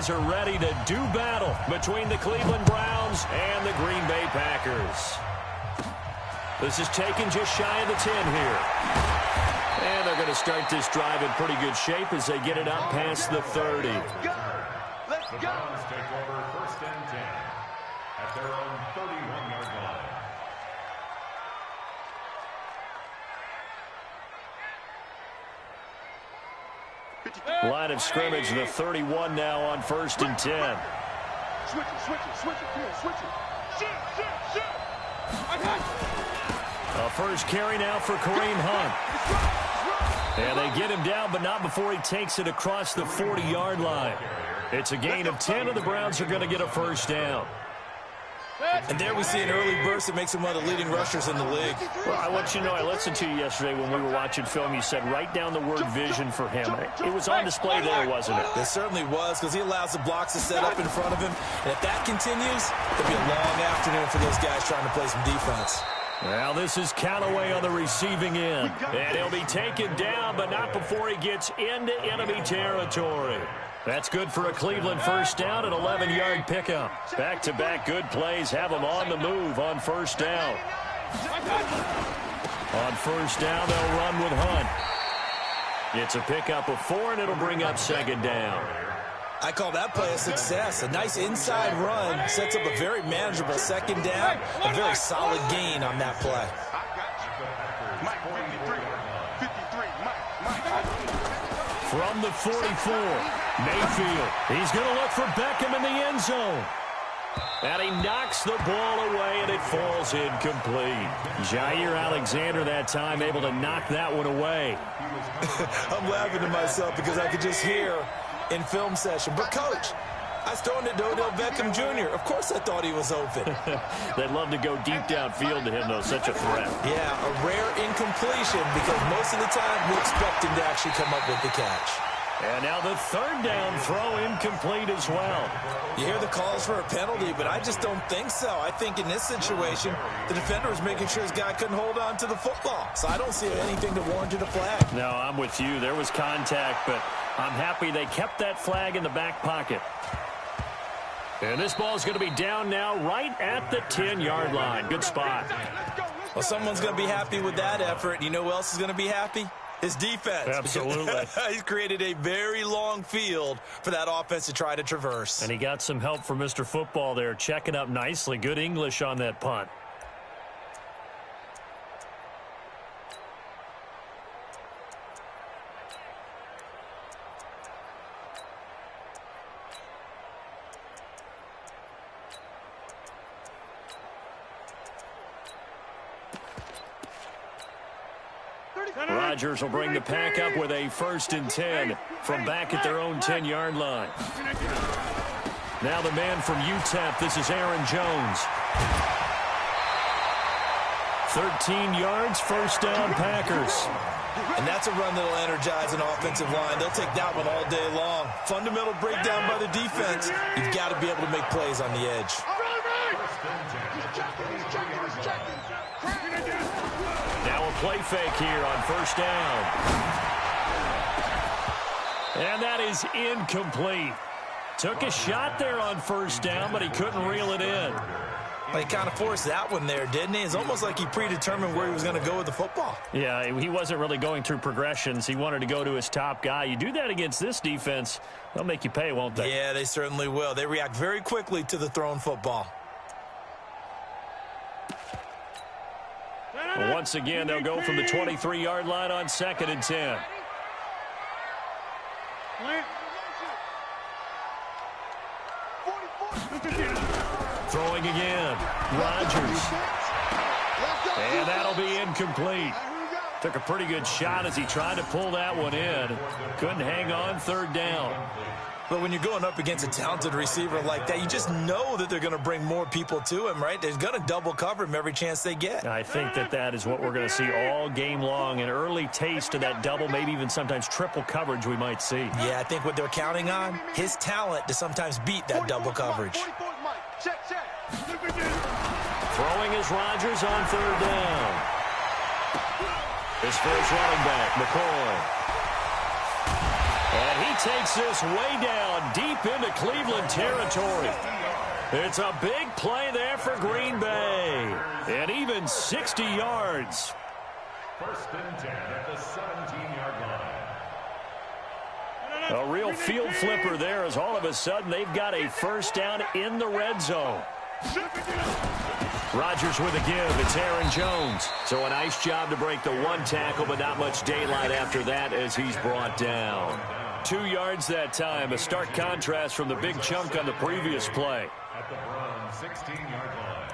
fans are ready to do battle between the Cleveland Browns and the Green Bay Packers. This is taken just shy of the 10 here. And they're going to start this drive in pretty good shape as they get it up past the 30. Let's go. The Browns take over 1st and 10 at their own 31-yard line. Line of scrimmage, the 31 now on 1st and 10. Switch it. Shoot. A first carry now for Kareem Hunt. And they get him down, but not before he takes it across the 40-yard line. It's a gain of 10, and the Browns are going to get a first down. And there we see an early burst that makes him one of the leading rushers in the league. Well, I want you to know, I listened to you yesterday when we were watching film. You said write down the word vision for him. It was on display there, wasn't it? It certainly was, because he allows the blocks to set up in front of him. And if that continues, it'll be a long afternoon for those guys trying to play some defense. Well, this is Callaway on the receiving end. And he'll be taken down, but not before he gets into enemy territory. That's good for a Cleveland first down, an 11-yard pickup. Back-to-back good plays have them on the move on first down. On first down, they'll run with Hunt. It's a pickup of 4, and it'll bring up 2nd down. I call that play a success. A nice inside run sets up a very manageable 2nd down. A very solid gain on that play. From the 44, Mayfield. He's going to look for Beckham in the end zone. And he knocks the ball away, and it falls incomplete. Jair Alexander that time able to knock that one away. I'm laughing to myself because I could just hear in film session, but coach, I was throwing it to Odell Beckham Jr. Of course I thought he was open. They'd love to go deep downfield to him, though. Such a threat. Yeah, a rare incompletion because most of the time we expect him to actually come up with the catch. And now the 3rd down throw incomplete as well. You hear the calls for a penalty, but I just don't think so. I think in this situation, the defender was making sure his guy couldn't hold on to the football. So I don't see anything that warranted a flag. No, I'm with you. There was contact, but I'm happy they kept that flag in the back pocket. And this ball is going to be down now right at the 10-yard line. Good spot. Well, someone's going to be happy with that effort. You know who else is going to be happy? His defense. Absolutely. He's created a very long field for that offense to try to traverse. And he got some help from Mr. Football there, checking up nicely. Good English on that punt. Rodgers will bring the pack up with a 1st and 10 from back at their own 10-yard line. Now the man from UTEP, this is Aaron Jones. 13 yards, first down, Packers. And that's a run that'll energize an offensive line. They'll take that one all day long. Fundamental breakdown by the defense. You've got to be able to make plays on the edge. Now a play fake here on first down. And that is incomplete. Took a shot there on first down, but he couldn't reel it in. Well, he kind of forced that one there, didn't he? It's almost like he predetermined where he was going to go with the football. Yeah, he wasn't really going through progressions. He wanted to go to his top guy. You do that against this defense, they'll make you pay, won't they? Yeah, they certainly will. They react very quickly to the thrown football. Well, once again, they'll go from the 23-yard line on 2nd and 10. Throwing again. Rodgers. And that'll be incomplete. Took a pretty good shot as he tried to pull that one in. Couldn't hang on, 3rd down. But when you're going up against a talented receiver like that, you just know that they're going to bring more people to him, right? They're going to double cover him every chance they get. I think that is what we're going to see all game long. An early taste of that double, maybe even sometimes triple coverage we might see. Yeah, I think what they're counting on, his talent to sometimes beat that double coverage. Throwing is Rodgers on 3rd down. His first running back, McCoy. And he takes this way down deep into Cleveland territory. It's a big play there for Green Bay. And even 60 yards. First and 10 at the 17-yard line. A real field flipper there as all of a sudden they've got a first down in the red zone. Rodgers with a give. It's Aaron Jones. So a nice job to break the one tackle, but not much daylight after that as he's brought down. 2 yards that time. A stark contrast from the big chunk on the previous play. At the Browns' 16-yard line.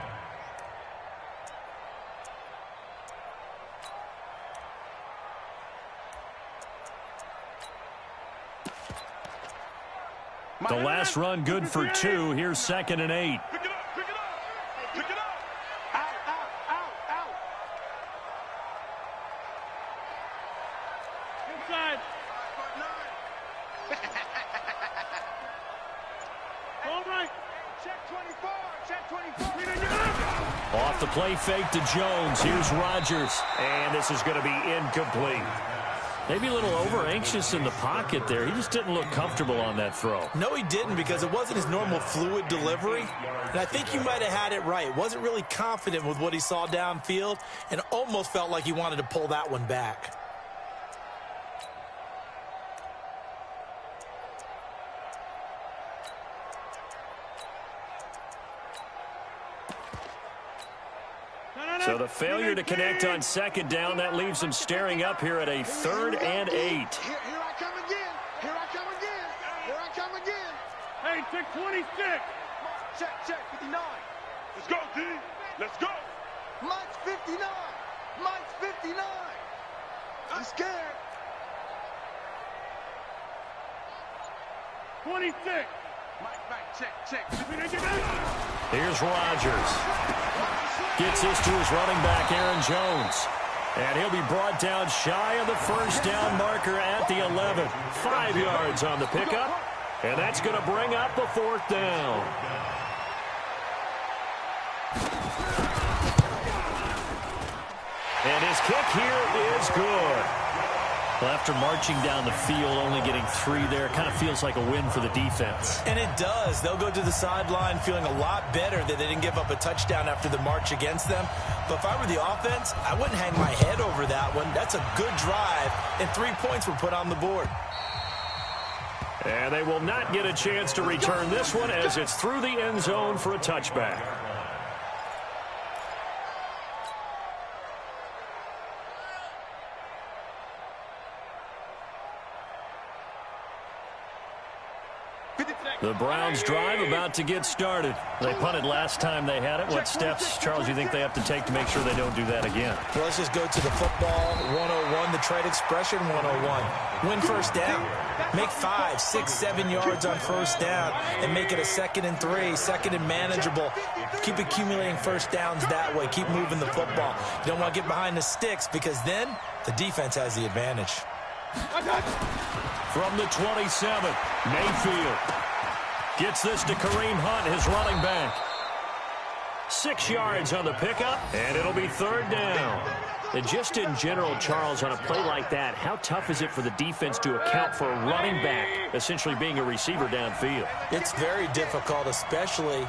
The last run good for 2. Here's 2nd and 8. Pick it up, pick it up, pick it up. Out, out, out, out. Inside. All right. Check 24, check 24. Off the play fake to Jones. Here's Rodgers. And this is going to be incomplete. Maybe a little over-anxious in the pocket there. He just didn't look comfortable on that throw. No, he didn't, because it wasn't his normal fluid delivery. And I think you might have had it right. Wasn't really confident with what he saw downfield and almost felt like he wanted to pull that one back. So the failure to connect on 2nd down, that leaves him staring up here at a 3rd and 8. Here I come again. Here I come again. Here I come again. Hey, check 26. Check 59. Let's go, D. Let's go. Mike's 59. Mike's 59. I'm scared. 26. Mike, check. Here's Rodgers. Gets this to his running back, Aaron Jones. And he'll be brought down shy of the first down marker at the 11. 5 yards on the pickup. And that's going to bring up a 4th down. And his kick here is good. Well, after marching down the field, only getting 3 there, kind of feels like a win for the defense. And it does. They'll go to the sideline feeling a lot better that they didn't give up a touchdown after the march against them. But if I were the offense, I wouldn't hang my head over that one. That's a good drive, and 3 points were put on the board. And they will not get a chance to return this one as it's through the end zone for a touchback. The Browns drive about to get started. They punted last time they had it. What steps, Charles, you think they have to take to make sure they don't do that again? Well, let's just go to the football 101, the trade expression 101. Win first down. Make 5, 6, 7 yards on first down and make it a 2nd and 3, 2nd and manageable. Keep accumulating first downs that way. Keep moving the football. You don't want to get behind the sticks because then the defense has the advantage. From the 27, Mayfield gets this to Kareem Hunt, his running back. 6 yards on the pickup, and it'll be 3rd down. And just in general, Charles, on a play like that, how tough is it for the defense to account for a running back essentially being a receiver downfield? It's very difficult, especially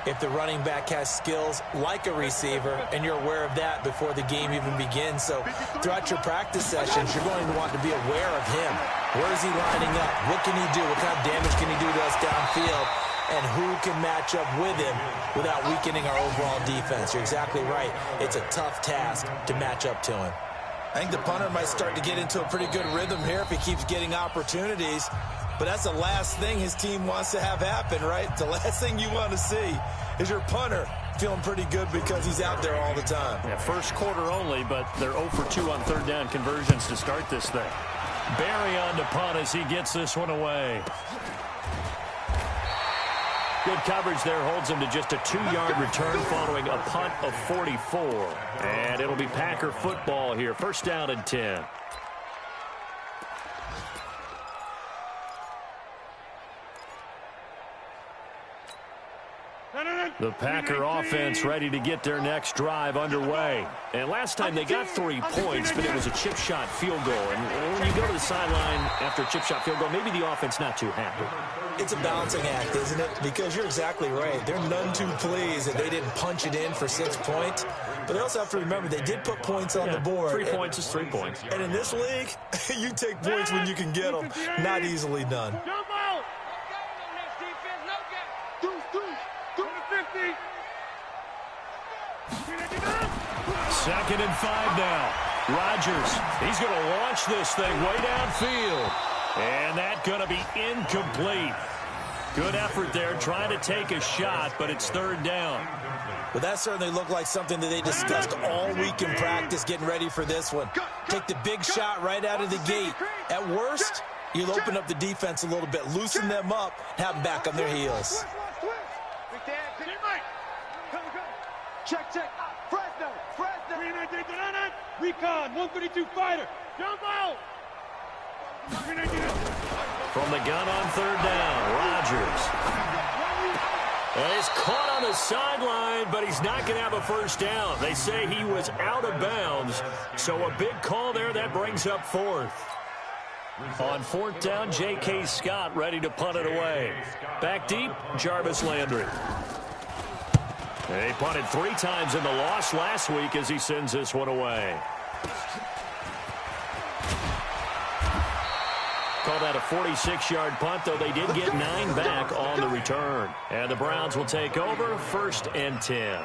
if the running back has skills like a receiver, and you're aware of that before the game even begins. So throughout your practice sessions, you're going to want to be aware of him. Where is he lining up? What can he do? What kind of damage can he do to us downfield? And who can match up with him without weakening our overall defense? You're exactly right. It's a tough task to match up to him. I think the punter might start to get into a pretty good rhythm here if he keeps getting opportunities. But that's the last thing his team wants to have happen, right? The last thing you want to see is your punter feeling pretty good because he's out there all the time. Yeah, first quarter only, but they're 0 for 2 on 3rd down conversions to start this thing. Barry on to punt as he gets this one away. Good coverage there holds him to just a 2-yard return following a punt of 44. And it'll be Packer football here. First down and 10. The Packer offense ready to get their next drive underway. And last time they got 3 points, but it was a chip shot field goal. And when you go to the sideline after a chip shot field goal, maybe the offense not too happy. It's a balancing act, isn't it? Because you're exactly right. They're none too pleased that they didn't punch it in for 6 points. But they also have to remember they did put points on the board. 3 points is 3 points. And in this league, you take points when you can get them. Not easily done. Second and 5 now. Rodgers, he's going to launch this thing way downfield. And that's going to be incomplete. Good effort there trying to take a shot, but it's 3rd down. Well, that certainly looked like something that they discussed all week in practice getting ready for this one. Take the big shot right out of the gate. At worst, you'll open up the defense a little bit, loosen them up, have them back on their heels. Check. Fresno. Recon, 132 fighter. Jump out. From the gun on 3rd down, Rodgers. And he's caught on the sideline, but he's not going to have a first down. They say he was out of bounds, so a big call there. That brings up 4th. On 4th down, J.K. Scott ready to punt it away. Back deep, Jarvis Landry. He punted 3 times in the loss last week as he sends this one away. Call that a 46-yard punt, though they did get 9 back on the return. And the Browns will take over, 1st and 10.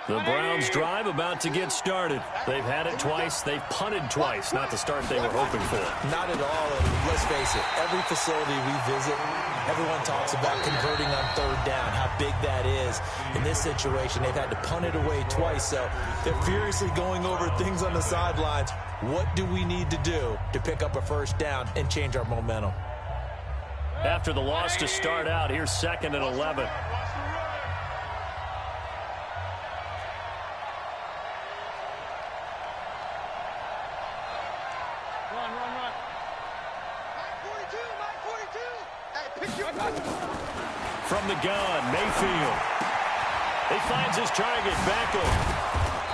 The Browns drive about to get started. They've had it twice. They've punted twice. Not the start they were hoping for. Not at all. And let's face it, every facility we visit, everyone talks about converting on 3rd down, how big that is. In this situation, they've had to punt it away twice, so they're furiously going over things on the sidelines. What do we need to do to pick up a first down and change our momentum? After the loss to start out, here's 2nd and 11. From the gun, Mayfield. He finds his target, Beckham.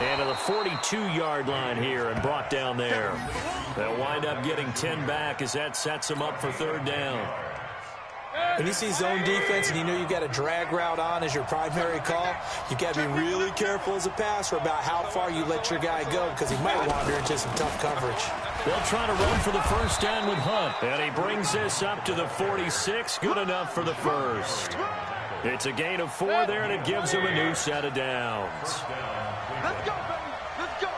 And to the 42-yard line here and brought down there. They'll wind up getting 10 back as that sets them up for 3rd down. When you see zone defense and you know you've got a drag route on as your primary call, you've got to be really careful as a passer about how far you let your guy go because he might wander into some tough coverage. They'll try to run for the first down with Hunt. And he brings this up to the 46. Good enough for the first. It's a gain of 4 there, and it gives him a new set of downs. Let's go, baby. Let's go.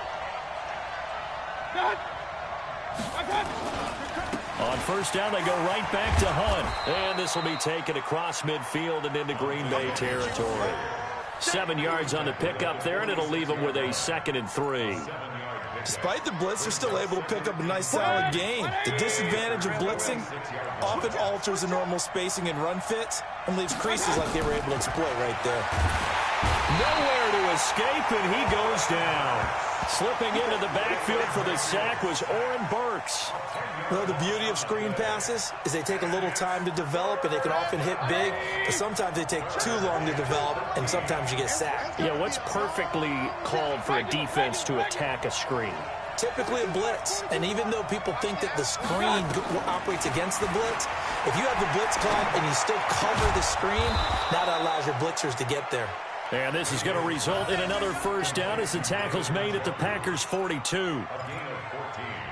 On first down, they go right back to Hunt. And this will be taken across midfield and into Green Bay territory. 7 yards on the pickup there, and it'll leave them with a 2nd and 3. Despite the blitz, they're still able to pick up a nice, solid gain. The disadvantage of blitzing often alters the normal spacing and run fits and leaves creases like they were able to exploit right there. Nowhere to escape, and he goes down. Slipping into the backfield for the sack was Oren Burks. Well, the beauty of screen passes is they take a little time to develop, and they can often hit big, but sometimes they take too long to develop, and sometimes you get sacked. Yeah, what's perfectly called for a defense to attack a screen? Typically a blitz, and even though people think that the screen operates against the blitz, if you have the blitz called and you still cover the screen, that allows your blitzers to get there. And this is going to result in another first down as the tackle's made at the Packers' 42.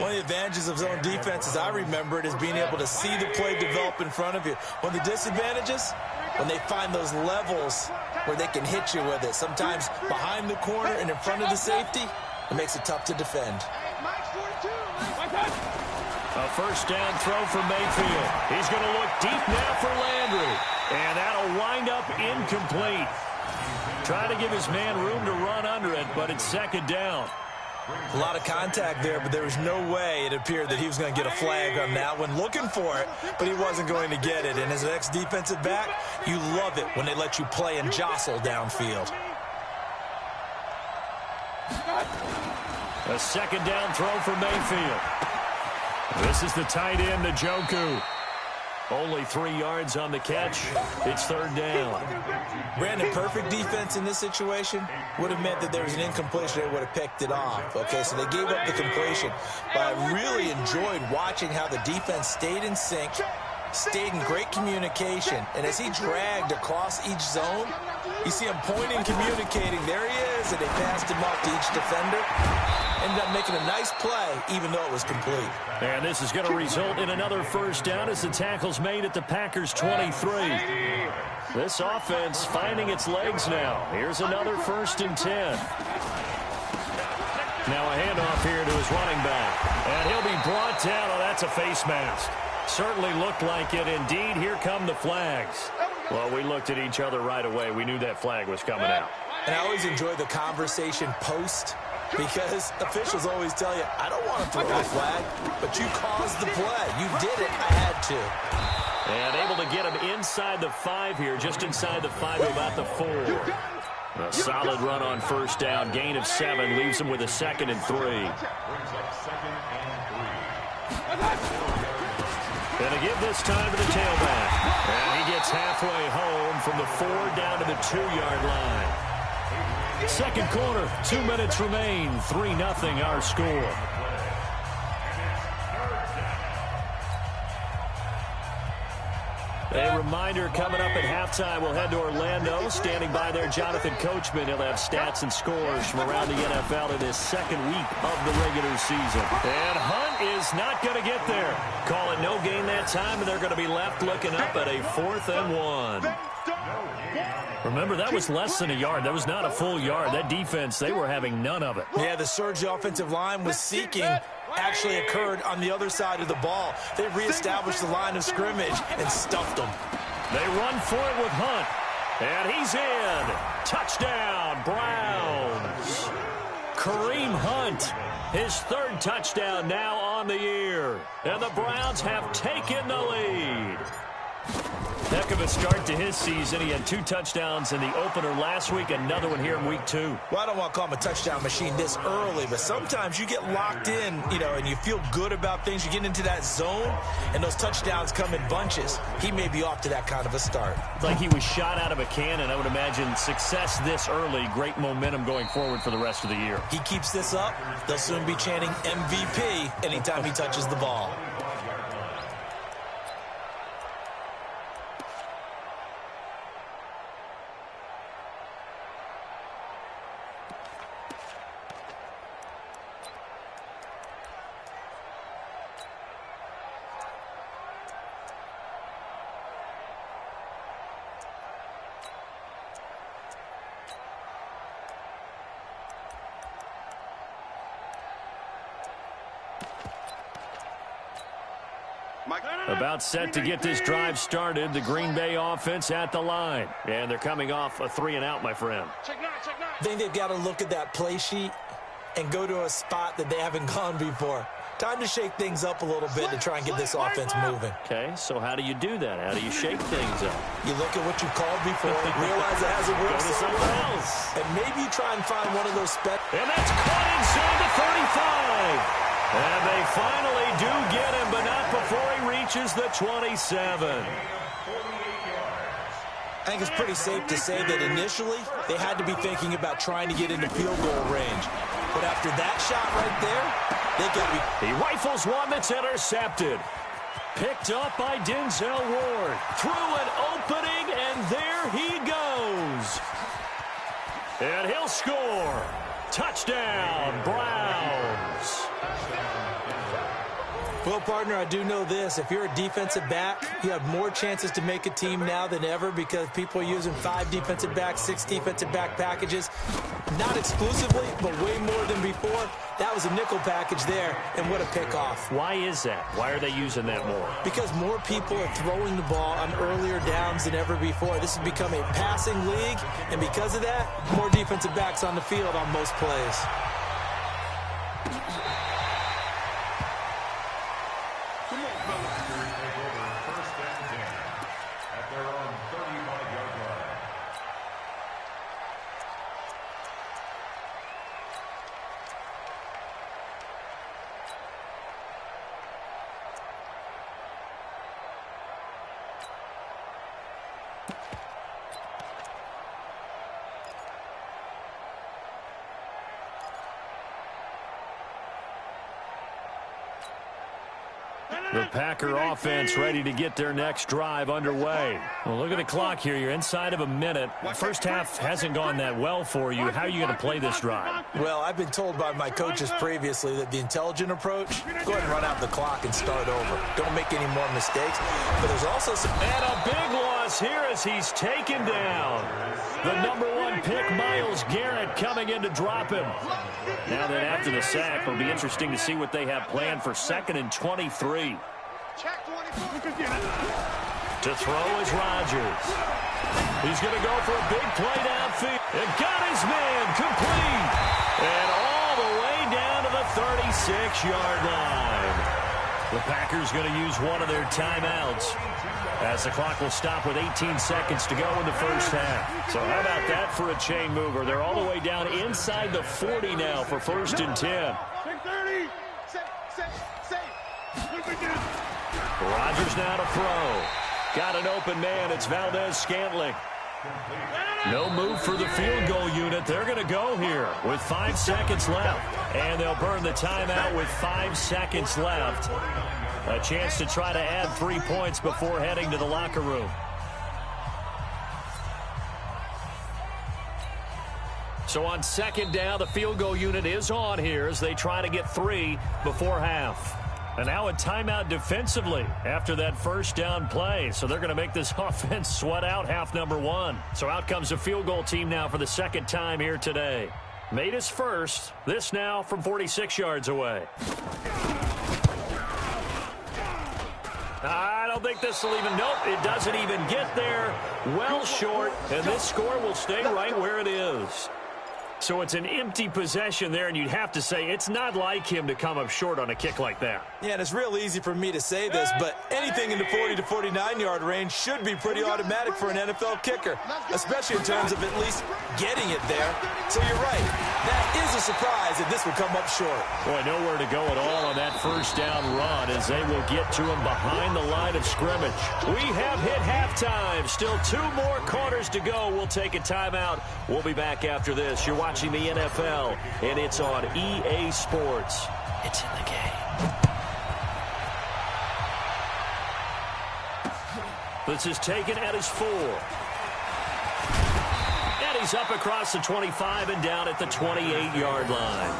One of the advantages of zone defense, as I remember it, is being able to see the play develop in front of you. One of the disadvantages, when they find those levels where they can hit you with it, sometimes behind the corner and in front of the safety, it makes it tough to defend. A first down throw for Mayfield. He's going to look deep now for Landry. And that'll wind up incomplete. Trying to give his man room to run under it, but it's 2nd down. A lot of contact there, but there was no way it appeared that he was going to get a flag on that one. Looking for it, but he wasn't going to get it. And as an ex-defensive back, you love it when they let you play and jostle downfield. A 2nd down throw for Mayfield. This is the tight end, Njoku. Only 3 yards on the catch. It's third down. Brandon, perfect defense in this situation would have meant that there was an incompletion. They would have picked it off. Okay, so they gave up the completion. But I really enjoyed watching how the defense stayed in sync, stayed in great communication. And as he dragged across each zone, you see him pointing, communicating. There he is, and they passed him off to each defender. Ended up making a nice play, even though it was complete. And this is going to result in another first down as the tackle's made at the Packers' 23. This offense finding its legs now. Here's another 1st and 10. Now a handoff here to his running back. And he'll be brought down. Oh, that's a face mask. Certainly looked like it. Indeed, here come the flags. Well, we looked at each other right away. We knew that flag was coming out. And I always enjoy the conversation post, because officials always tell you, I don't want to throw a flag, but you caused the play. You did it. I had to. And able to get him inside the 5 here, just inside the 5 to about the 4. A solid run on first down. Gain of 7 leaves him with a 2nd and 3. Going to give this time to the tailback. And he gets halfway home from the 4 down to the 2-yard line. Second quarter, 2 minutes remain. 3-0 our score. A reminder coming up at halftime, we'll head to Orlando. Standing by there, Jonathan Coachman. He'll have stats and scores from around the NFL in this second week of the regular season. And Hunt is not going to get there. Call it no gain that time, and they're going to be left looking up at a 4th and 1. Remember, that was less than a yard. That was not a full yard. That defense, they were having none of it. Yeah, the surge the offensive line was seeking actually occurred on the other side of the ball. They reestablished the line of scrimmage and stuffed them. They run for it with Hunt. And he's in. Touchdown, Browns. Kareem Hunt, his 3rd touchdown now on the year. And the Browns have taken the lead. Heck of a start to his season. He had 2 touchdowns in the opener last week, another one here in week 2. Well, I don't want to call him a touchdown machine this early, but sometimes you get locked in, and you feel good about things. You get into that zone, and those touchdowns come in bunches. He may be off to that kind of a start. It's like he was shot out of a cannon. I would imagine success this early, great momentum going forward for the rest of the year. He keeps this up, they'll soon be chanting MVP anytime he touches the ball. About set to get this drive started. The Green Bay offense at the line. And they're coming off a 3-and-out, my friend. I think they've got to look at that play sheet and go to a spot that they haven't gone before. Time to shake things up a little bit to try and get this offense moving. Okay, so how do you do that? How do you shake things up? You look at what you called before, realize it hasn't worked Go to somewhere else. And maybe you try and find one of those And that's caught inside the 35. And they finally do get him, but not before he reaches the 27. I think it's pretty safe to say that initially they had to be thinking about trying to get into field goal range. But after that shot right there, they got to be... He rifles one that's intercepted. Picked up by Denzel Ward. Through an opening, and there he goes. And he'll score. Touchdown, Browns. Well, partner, I do know this. If you're a defensive back, you have more chances to make a team now than ever because people are using 5 defensive backs, 6 defensive back packages. Not exclusively, but way more than before. That was a nickel package there, and what a pickoff. Why is that? Why are they using that more? Because more people are throwing the ball on earlier downs than ever before. This has become a passing league, and because of that, more defensive backs on the field on most plays. The Packer offense ready to get their next drive underway. Well, look at the clock here. You're inside of a minute. First half hasn't gone that well for you. How are you going to play this drive? Well, I've been told by my coaches previously that the intelligent approach, go ahead and run out the clock and start over. Don't make any more mistakes. But there's also some... And a big loss here as he's taken down. The #1 pick, Myles Garrett, coming in to drop him. Now then, after the sack, it'll be interesting to see what they have planned for 2nd and 23. To throw is Rodgers. He's going to go for a big play downfield. And got his man complete. And all the way down to the 36-yard line. The Packers going to use one of their timeouts, as the clock will stop with 18 seconds to go in the first half. So how about that for a chain mover? They're all the way down inside the 40 now for 1st and 10. Rodgers now to throw. Got an open man. It's Valdez-Scantling. No move for the field goal unit. They're going to go here with 5 seconds left. And they'll burn the timeout with 5 seconds left. A chance to try to add 3 points before heading to the locker room. So on 2nd down, the field goal unit is on here as they try to get 3 before half. And now a timeout defensively after that first down play. So they're going to make this offense sweat out half number 1. So out comes the field goal team now for the 2nd time here today. Made his first. This now from 46 yards away. I don't think this will even, nope, it doesn't even get there. Well short, and this score will stay right where it is. So it's an empty possession there, and you'd have to say it's not like him to come up short on a kick like that. Yeah, and it's real easy for me to say this, but anything in the 40 to 49-yard range should be pretty automatic for an NFL kicker, especially in terms of at least getting it there. So you're right. That is a surprise that this will come up short. Boy, nowhere to go at all on that first down run as they will get to him behind the line of scrimmage. We have hit halftime. Still 2 more quarters to go. We'll take a timeout. We'll be back after this. You're watching the NFL, and it's on EA Sports. It's in the game. This is taken at his 4. And he's up across the 25 and down at the 28-yard line.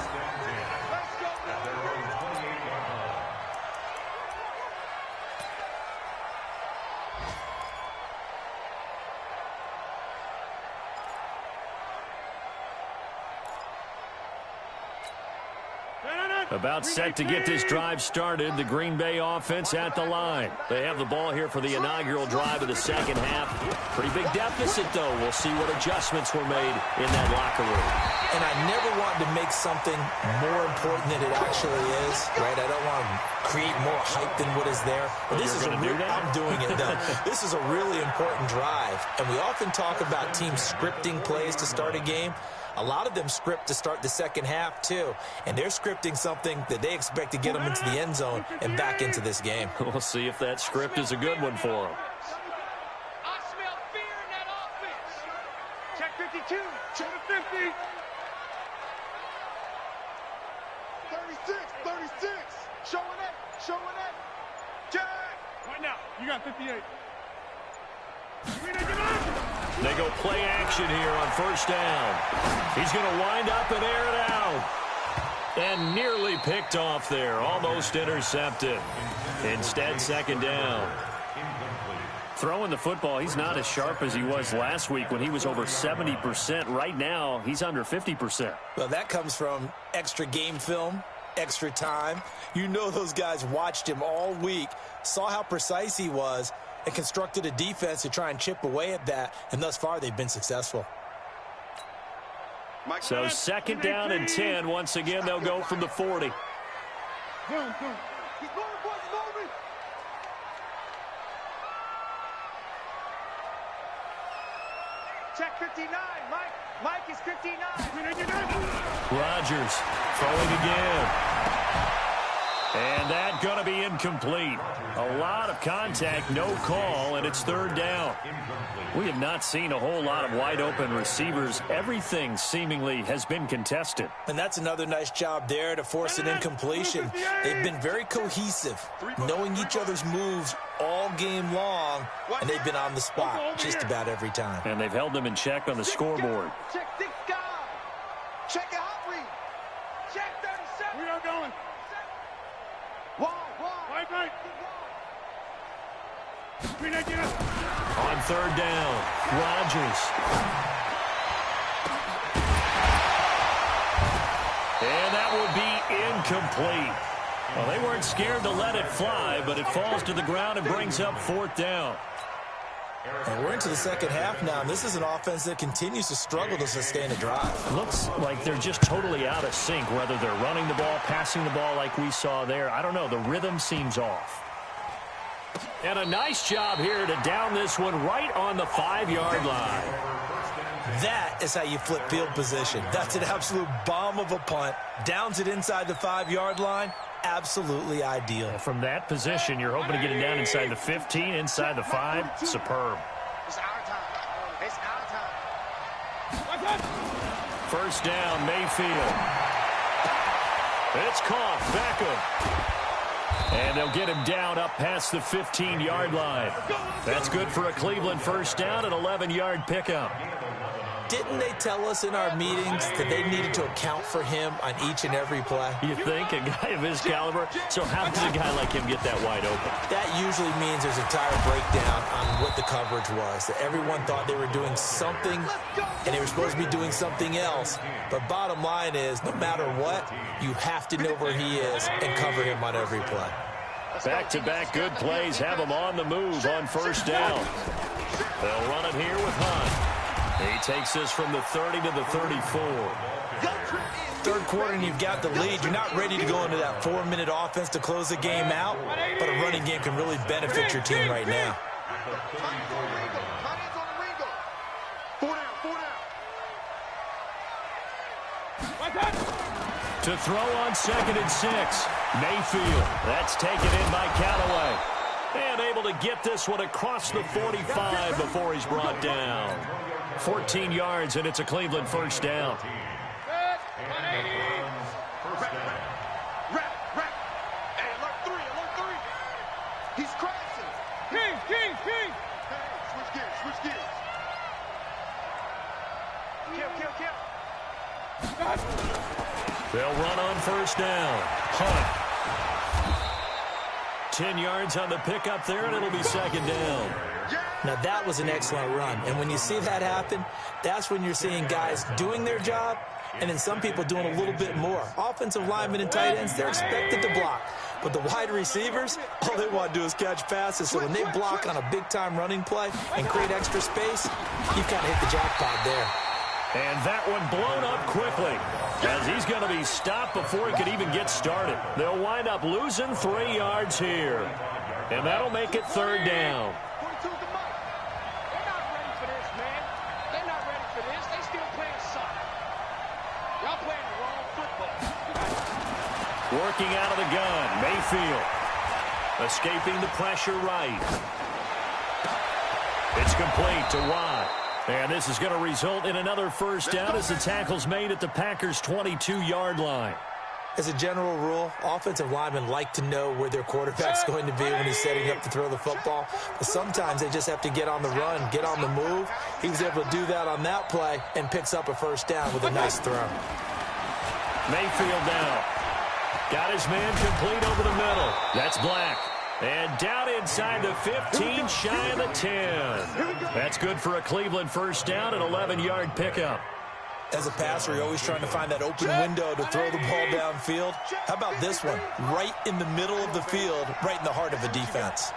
About set to get this drive started. The Green Bay offense at the line. They have the ball here for the inaugural drive of the 2nd half. Pretty big deficit, though. We'll see what adjustments were made in that locker room. And I never want to make something more important than it actually is, right? I don't want to create more hype than what is there. But this is I'm doing it, though. This is a really important drive. And we often talk about teams scripting plays to start a game. A lot of them script to start the 2nd half, too. And they're scripting something that they expect to get them into the end zone and back into this game. We'll see if that script is a good one for them. I smell fear in that offense. Check 52. Check 50. 36. Showing it. Check. Right now. You got 58. They go play action here on 1st down. He's going to wind up and air it out. And nearly picked off there. Almost intercepted. Instead, 2nd down. Throwing the football, he's not as sharp as he was last week when he was over 70%. Right now, he's under 50%. Well, that comes from extra game film, extra time. You know those guys watched him all week, saw how precise he was, and constructed a defense to try and chip away at that, and thus far they've been successful. So 2nd down and 10. Once again, they'll go from the 40. Check 59. Mike is 59. Rodgers throwing again. And that's going to be incomplete. A lot of contact, no call, and it's third down. We have not seen a whole lot of wide-open receivers. Everything seemingly has been contested. And that's another nice job there to force an incompletion. They've been very cohesive, knowing each other's moves all game long, and they've been on the spot just about every time. And they've held them in check on the scoreboard. Check 6 guys. Check your hot read. Check 37. We are going. Right. On third down, Rodgers. And that will be incomplete. Well, they weren't scared to let it fly, but it falls to the ground and brings up fourth down. And we're into the second half now, and this is an offense that continues to struggle to sustain a drive. Looks like they're just totally out of sync, whether they're running the ball, passing the ball like we saw there. I don't know. The rhythm seems off. And a nice job here to down this one right on the 5-yard line. That is how you flip field position. That's an absolute bomb of a punt. Downs it inside the 5-yard line. Absolutely ideal. From that position, you're hoping to get it down inside the 15, inside the 5. Superb. It's our time. It's our time. First down, Mayfield. It's caught. Beckham. And they'll get him down up past the 15-yard line. That's good for a Cleveland first down, an 11-yard pickup. Didn't they tell us in our meetings that they needed to account for him on each and every play? You think? A guy of his caliber? So how does a guy like him get that wide open? That usually means there's a tire breakdown on what the coverage was. That everyone thought they were doing something, and they were supposed to be doing something else. But bottom line is, no matter what, you have to know where he is and cover him on every play. Back-to-back good plays have him on the move on first down. They'll run it here with Hunt. He takes this from the 30 to the 34. Third quarter and you've got the lead. You're not ready to go into that 4-minute offense to close the game out, but a running game can really benefit your team right now. To throw on 2nd and 6. Mayfield. That's taken in by Callaway. And able to get this one across the 45 before he's brought down. 14 yards, and it's a Cleveland first down. He's crashing. King. Hey, switch gears. Kill. They'll run on first down. Hunt. 10 yards on the pickup there, and it'll be second down. Now, that was an excellent run. And when you see that happen, that's when you're seeing guys doing their job and then some people doing a little bit more. Offensive linemen and tight ends, they're expected to block. But the wide receivers, all they want to do is catch passes. So when they block on a big-time running play and create extra space, you kind of hit the jackpot there. And that one blown up quickly as he's going to be stopped before he could even get started. They'll wind up losing 3 yards here. And that'll make it third down. They're not ready for this, man. They're not ready for this. They still playing soccer. Y'all playing the wrong football. Working out of the gun, Mayfield. Escaping the pressure right. It's complete to Watt. And this is going to result in another first down as the tackle's made at the Packers' 22-yard line. As a general rule, offensive linemen like to know where their quarterback's going to be when he's setting up to throw the football. But sometimes they just have to get on the run, get on the move. He was able to do that on that play and picks up a first down with a nice throw. Mayfield now. Got his man complete over the middle. That's Black. And down inside the 15, shy of the 10. That's good for a Cleveland first down, an 11-yard pickup. As a passer, you're always trying to find that open window to throw the ball downfield. How about this one? Right in the middle of the field, right in the heart of the defense.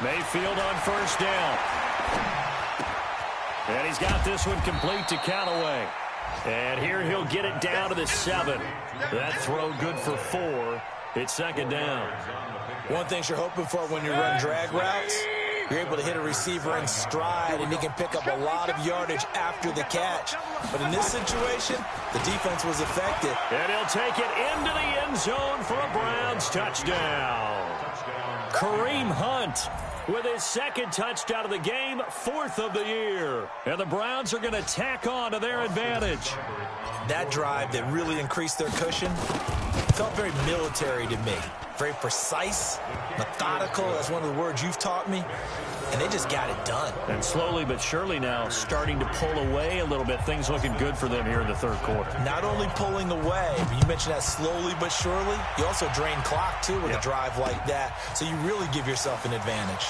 Mayfield on first down. And he's got this one complete to Callaway. And here he'll get it down to the 7. That throw good for 4. It's second down. One thing you're hoping for when you run drag routes, You're able to hit a receiver in stride, and he can pick up a lot of yardage after the catch. But in this situation, the defense was effective. And he'll take it into the end zone for a Browns touchdown. Kareem Hunt with his second touchdown of the game, 4th of the year. And the Browns are going to tack on to their advantage. That drive that really increased their cushion felt very military to me. Very precise, methodical. That's one of the words you've taught me. And they just got it done. And slowly but surely now starting to pull away a little bit. Things looking good for them here in the third quarter. Not only pulling away, but you mentioned that slowly but surely. You also drain clock, too, with a drive like that. So you really give yourself an advantage.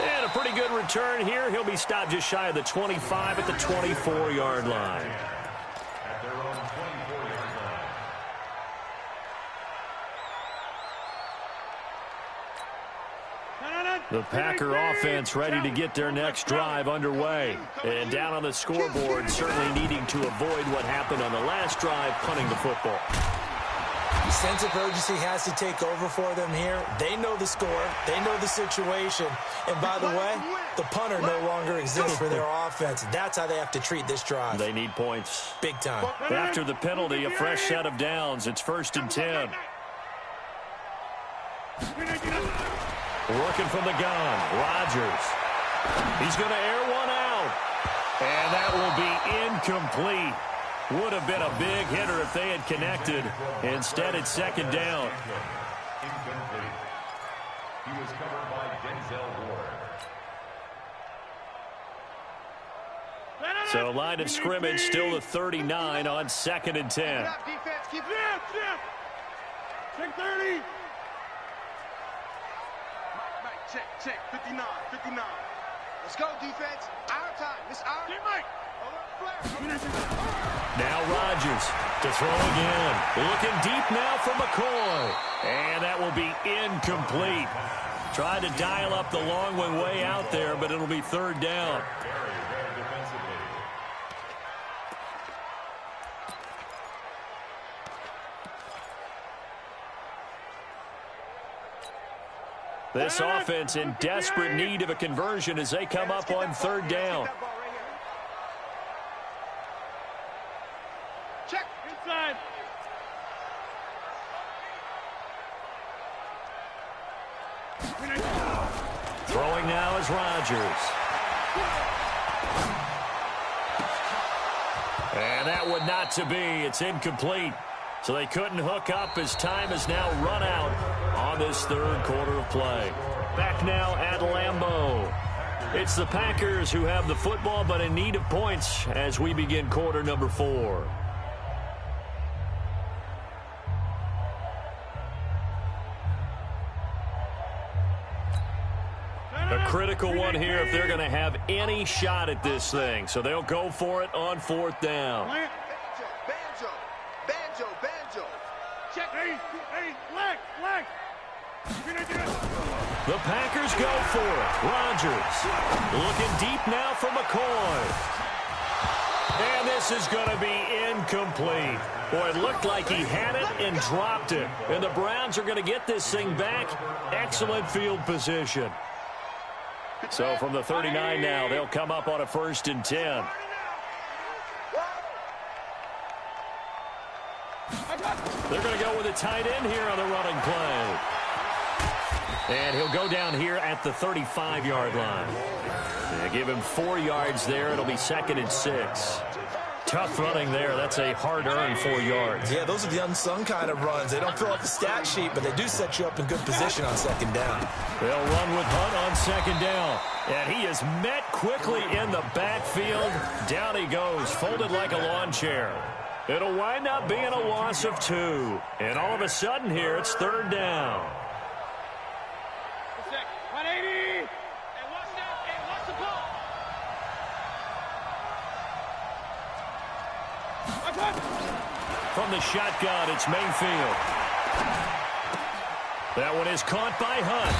And a pretty good return here. He'll be stopped just shy of the 25 at the 24-yard line. At their own 24-yard line. The Packer offense ready to get their next drive underway. And down on the scoreboard, certainly needing to avoid what happened on the last drive, punting the football. The sense of urgency has to take over for them here. They know the score. They know the situation. And by the way, the punter no longer exists for their offense. That's how they have to treat this drive. They need points. Big time. After the penalty, a fresh set of downs. It's 1st and 10. Working from the gun, Rodgers. He's going to air one out. And that will be incomplete. Would have been a big hitter if they had connected. Instead, it's 2nd down. Incomplete. He was covered by Denzel Ward. So line of scrimmage still the 39 on 2nd and 10. Defense, keep it. Check 30. Mike, check. 59. Let's go, defense. Our time. It's our time. Mike. Now Rodgers to throw again. Looking deep now for McCoy. And that will be incomplete. Tried to dial up the long one way out there, but it'll be 3rd down. Very defensively. This offense in desperate need of a conversion as they come up on 3rd down. Check inside. Throwing now is Rodgers. And that would not to be. It's incomplete. So they couldn't hook up as time has now run out on this 3rd quarter of play. Back now at Lambeau. It's the Packers who have the football but in need of points as we begin quarter number 4. A critical one here if they're going to have any shot at this thing. So they'll go for it on 4th down. Banjo. Check. Hey, leg. The Packers go for it. Rodgers looking deep now for McCoy. And this is going to be incomplete. Boy, it looked like he had it and dropped it. And the Browns are going to get this thing back. Excellent field position. So from the 39 now, they'll come up on a 1st and 10. They're going to go with a tight end here on the running play. And he'll go down here at the 35-yard line. They give him 4 yards there. It'll be 2nd and 6. Tough running there. That's a hard-earned 4 yards. Yeah, those are the unsung kind of runs. They don't fill out the stat sheet, but they do set you up in good position on 2nd down. They'll run with Hunt on 2nd down. And he is met quickly in the backfield. Down he goes, folded like a lawn chair. It'll wind up being a loss of 2. And all of a sudden here, it's 3rd down. 180. And watch the ball. From the shotgun, it's Mayfield. That one is caught by Hunt.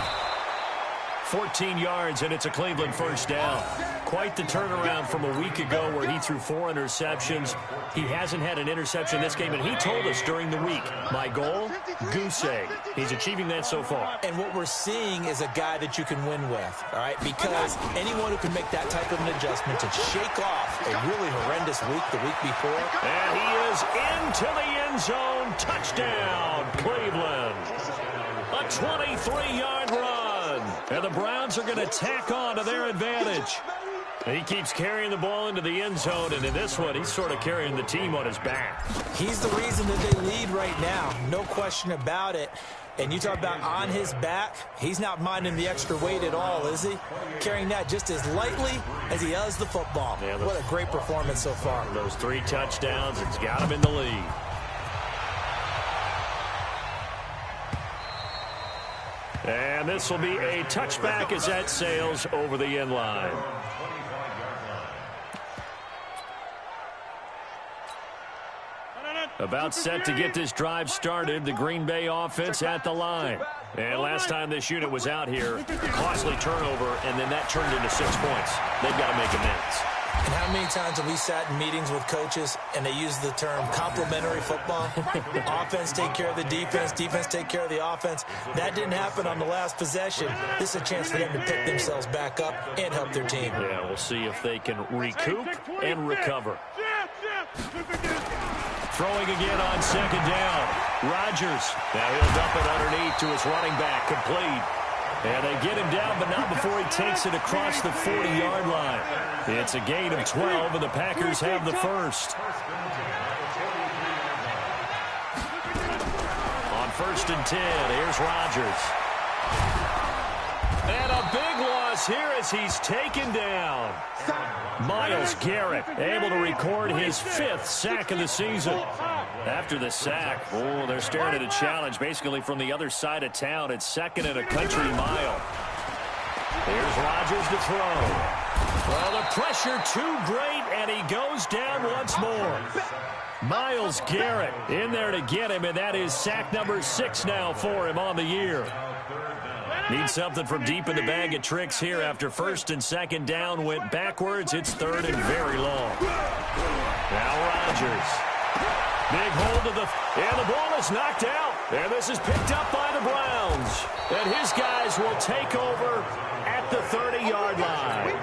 14 yards, and it's a Cleveland first down. Quite the turnaround from a week ago where he threw 4 interceptions. He hasn't had an interception this game, and he told us during the week, my goal, goose egg. He's achieving that so far. And what we're seeing is a guy that you can win with, all right? Because anyone who can make that type of an adjustment to shake off a really horrendous week the week before. And he is into the end zone. Touchdown, Cleveland. A 23-yard run. And the Browns are going to tack on to their advantage. He keeps carrying the ball into the end zone, and in this one, he's sort of carrying the team on his back. He's the reason that they lead right now. No question about it. And you talk about on his back, he's not minding the extra weight at all, is he? Carrying that just as lightly as he does the football. Yeah, what a great performance so far. Those 3 touchdowns, it's got him in the lead. And this will be a touchback as that sails over the end line. About set to get this drive started, the Green Bay offense at the line. And last time this unit was out here, costly turnover, and then that turned into 6 points. They've got to make amends. And how many times have we sat in meetings with coaches and they use the term complementary football? Offense take care of the defense, defense take care of the offense. That didn't happen on the last possession. This is a chance for them to pick themselves back up and help their team. Yeah, we'll see if they can recoup and recover. Throwing again on second down. Rodgers. Now he'll dump it underneath to his running back. Complete. And they get him down, but not before he takes it across the 40-yard line. It's a gain of 12, and the Packers have the first. On 1st and 10, here's Rodgers. And a big loss here as he's taken down. Myles Garrett able to record his 5th sack of the season. After the sack, oh, they're staring at a challenge basically from the other side of town. It's 2nd and a country mile. Here's Rodgers to throw. Well, the pressure too great, and he goes down once more. Myles Garrett in there to get him, and that is sack number 6 now for him on the year. Needs something from deep in the bag of tricks here after 1st and 2nd down went backwards. It's 3rd and very long. Now Rodgers. Big hold of and the ball is knocked out. And this is picked up by the Browns. And his guys will take over at the 30-yard line.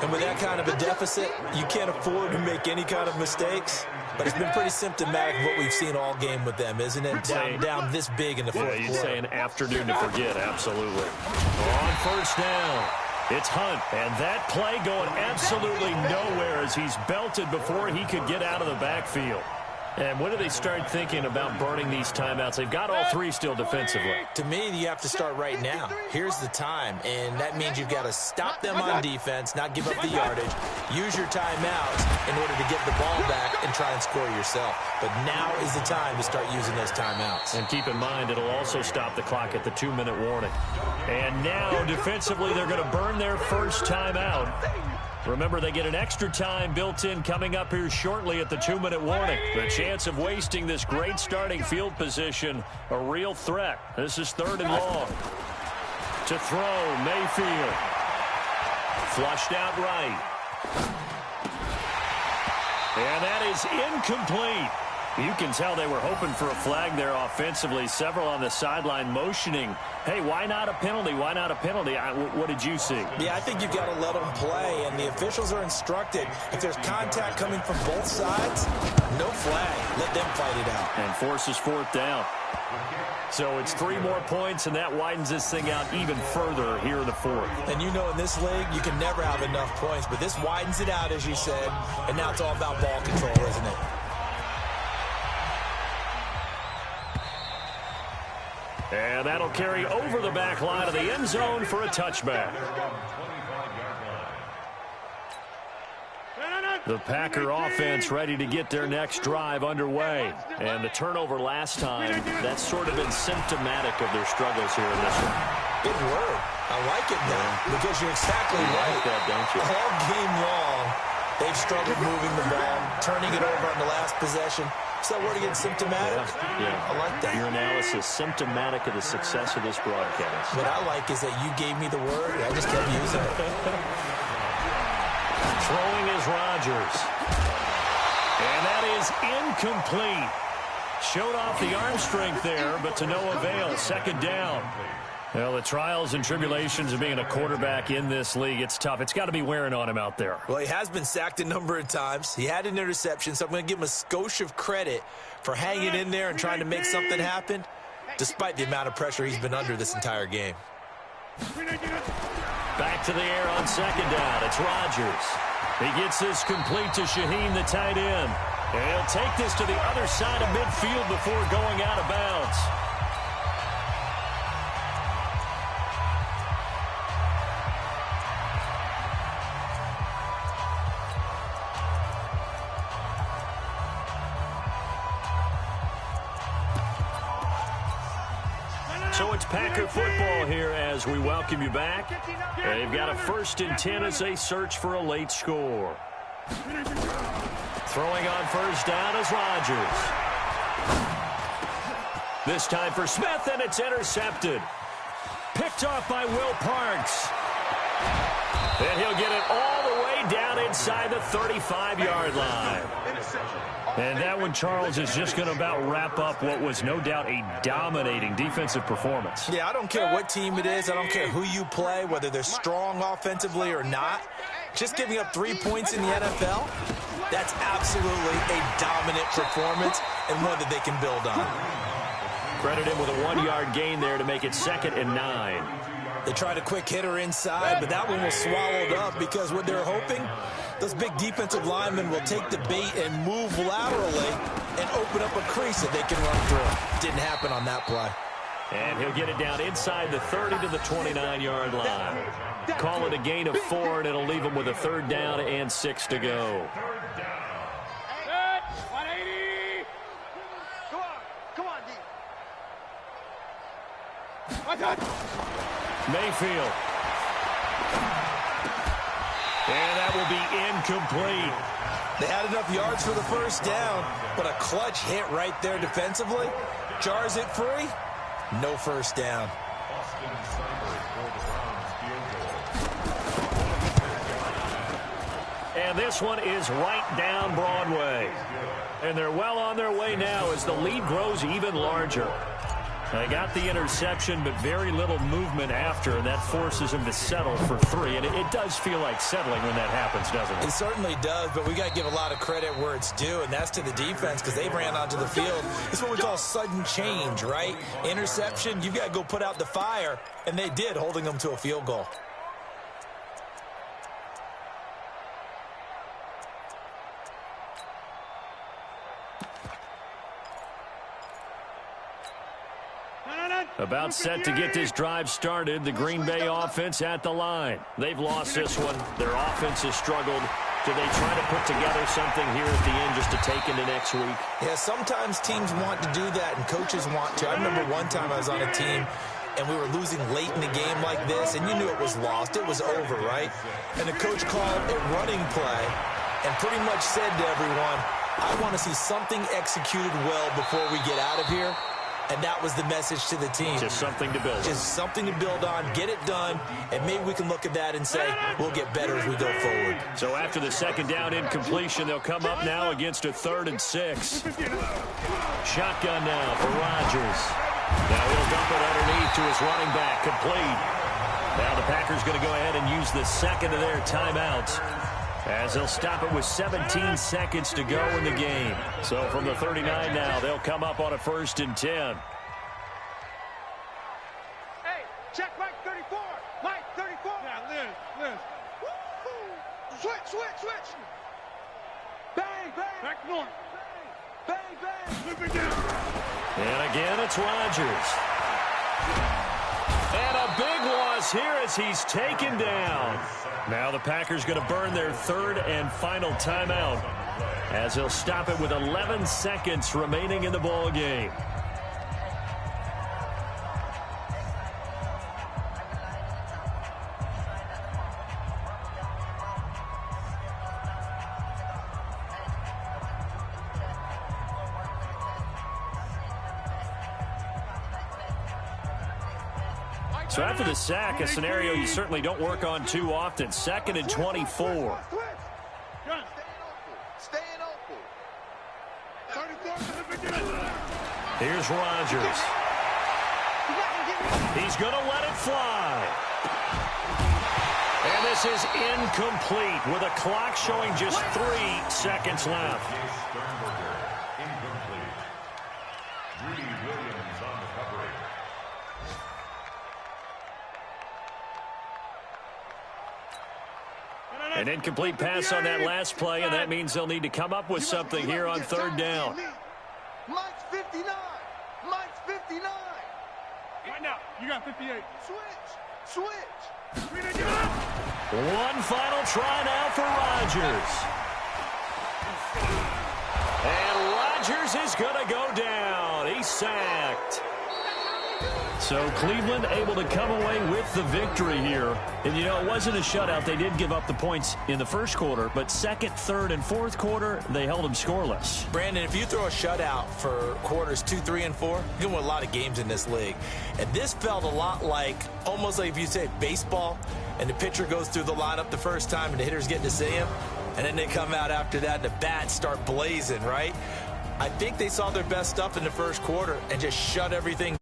And with that kind of a deficit, you can't afford to make any kind of mistakes. But it's been pretty symptomatic of what we've seen all game with them, isn't it? Down this big in the 4th quarter. You'd say an afternoon to forget, absolutely. On 1st down, it's Hunt. And that play going absolutely nowhere as he's belted before he could get out of the backfield. And when do they start thinking about burning these timeouts? They've got all 3 still defensively. To me, you have to start right now. Here's the time, and that means you've got to stop them on defense, not give up the yardage, use your timeouts in order to get the ball back and try and score yourself. But now is the time to start using those timeouts. And keep in mind, it'll also stop the clock at the 2-minute warning. And now, defensively, they're going to burn their first timeout. Remember, they get an extra time built in coming up here shortly at the 2-minute warning. The chance of wasting this great starting field position, a real threat. This is 3rd and long. To throw, Mayfield. Flushed out right. And that is incomplete. You can tell they were hoping for a flag there offensively. Several on the sideline motioning, hey, why not a penalty? Why not a penalty? What did you see? Yeah, I think you've got to let them play, and the officials are instructed. If there's contact coming from both sides, no flag. Let them fight it out. And forces 4th down. So it's 3 more points, and that widens this thing out even further here in the 4th. And you know in this league, you can never have enough points, but this widens it out, as you said, and now it's all about ball control, isn't it? And that'll carry over the back line of the end zone for a touchback. The Packer offense ready to get their next drive underway. And the turnover last time, that's sort of been symptomatic of their struggles here in this one. Good word. I like it now because you're exactly right. Like that, don't you? All game long, They've struggled moving the ball, turning it over on the last possession. Is that word again, symptomatic? Yeah. I like that. Your analysis, symptomatic of the success of this broadcast. What I like is that you gave me the word, and I just kept using it. Throwing is Rodgers. And that is incomplete. Showed off the arm strength there, but to no avail. Second down. Well, the trials and tribulations of being a quarterback in this league, it's tough. It's got to be wearing on him out there. Well, he has been sacked a number of times. He had an interception, so I'm going to give him a skosh of credit for hanging in there and trying to make something happen, despite the amount of pressure he's been under this entire game. Back to the air on second down. It's Rodgers. He gets this complete to Shaheen, the tight end. And he'll take this to the other side of midfield before going out of bounds. So it's Packer football here as we welcome you back. They've got a 1st and 10 as they search for a late score. Throwing on first down is Rodgers. This time for Smith, and it's intercepted. Picked off by Will Parks. And he'll get it all the way down inside the 35-yard line. And that one, Charles, is just going to about wrap up what was no doubt a dominating defensive performance. Yeah, I don't care what team it is. I don't care who you play, whether they're strong offensively or not. Just giving up 3 points in the NFL, that's absolutely a dominant performance and one that they can build on. Credit him with a 1-yard gain there to make it 2nd and 9. They tried a quick hitter inside, but that one was swallowed up because what they're hoping, those big defensive linemen will take the bait and move laterally and open up a crease that they can run through. Didn't happen on that play. And he'll get it down inside the 30 to the 29-yard line. Call it a gain of 4, and it'll leave him with a 3rd down and 6 to go. Mayfield. And that will be incomplete. They had enough yards for the first down, but a clutch hit right there defensively. Jars it free. No first down. And this one is right down Broadway. And they're well on their way now as the lead grows even larger. They got the interception, but very little movement after, and that forces them to settle for 3. And it does feel like settling when that happens, doesn't it? It certainly does, but we got to give a lot of credit where it's due, and that's to the defense because they ran onto the field. It's what we call sudden change, right? Interception, you've got to go put out the fire, and they did, holding them to a field goal. About set to get this drive started, the Green Bay offense at the line. They've lost this one. Their offense has struggled. Do they try to put together something here at the end just to take into next week? Yeah, sometimes teams want to do that and coaches want to. I remember one time I was on a team and we were losing late in the game like this, and you knew it was lost. It was over, right? And the coach called a running play and pretty much said to everyone, I want to see something executed well before we get out of here. And that was the message to the team. Just something to build on. Just something to build on, get it done, and maybe we can look at that and say, we'll get better as we go forward. So after the 2nd down incompletion, they'll come up now against a 3rd and 6. Shotgun now for Rodgers. Now he'll dump it underneath to his running back, complete. Now the Packers going to go ahead and use the 2nd of their timeouts, as they'll stop it with 17 seconds to go in the game. So from the 39 now, they'll come up on a 1st and 10. Hey, check Mike 34. Mike 34. Yeah, Liz. Switch. Bang. Back north. Bang. Flip it down. And again, it's Rodgers. And a big loss here as he's taken down. Now the Packers going to burn their 3rd and final timeout, as they'll stop it with 11 seconds remaining in the ball game. So after the sack, a scenario you certainly don't work on too often. 2nd and 24. Here's Rodgers. He's going to let it fly. And this is incomplete with a clock showing just 3 seconds left. An incomplete pass on that last play, and that means they'll need to come up with something here on 3rd down. Mike's 59. Mike's 59. Right now, you got 58. Switch. One final try now for Rodgers. And Rodgers is going to go down. He's sacked. So Cleveland able to come away with the victory here. And, you know, it wasn't a shutout. They did give up the points in the first quarter, but 2nd, 3rd, and 4th quarter, they held them scoreless. Brandon, if you throw a shutout for quarters 2, 3, and 4, you can win a lot of games in this league. And this felt a lot like, almost like if you say baseball, and the pitcher goes through the lineup the first time and the hitters get to see him, and then they come out after that and the bats start blazing, right? I think they saw their best stuff in the first quarter and just shut everything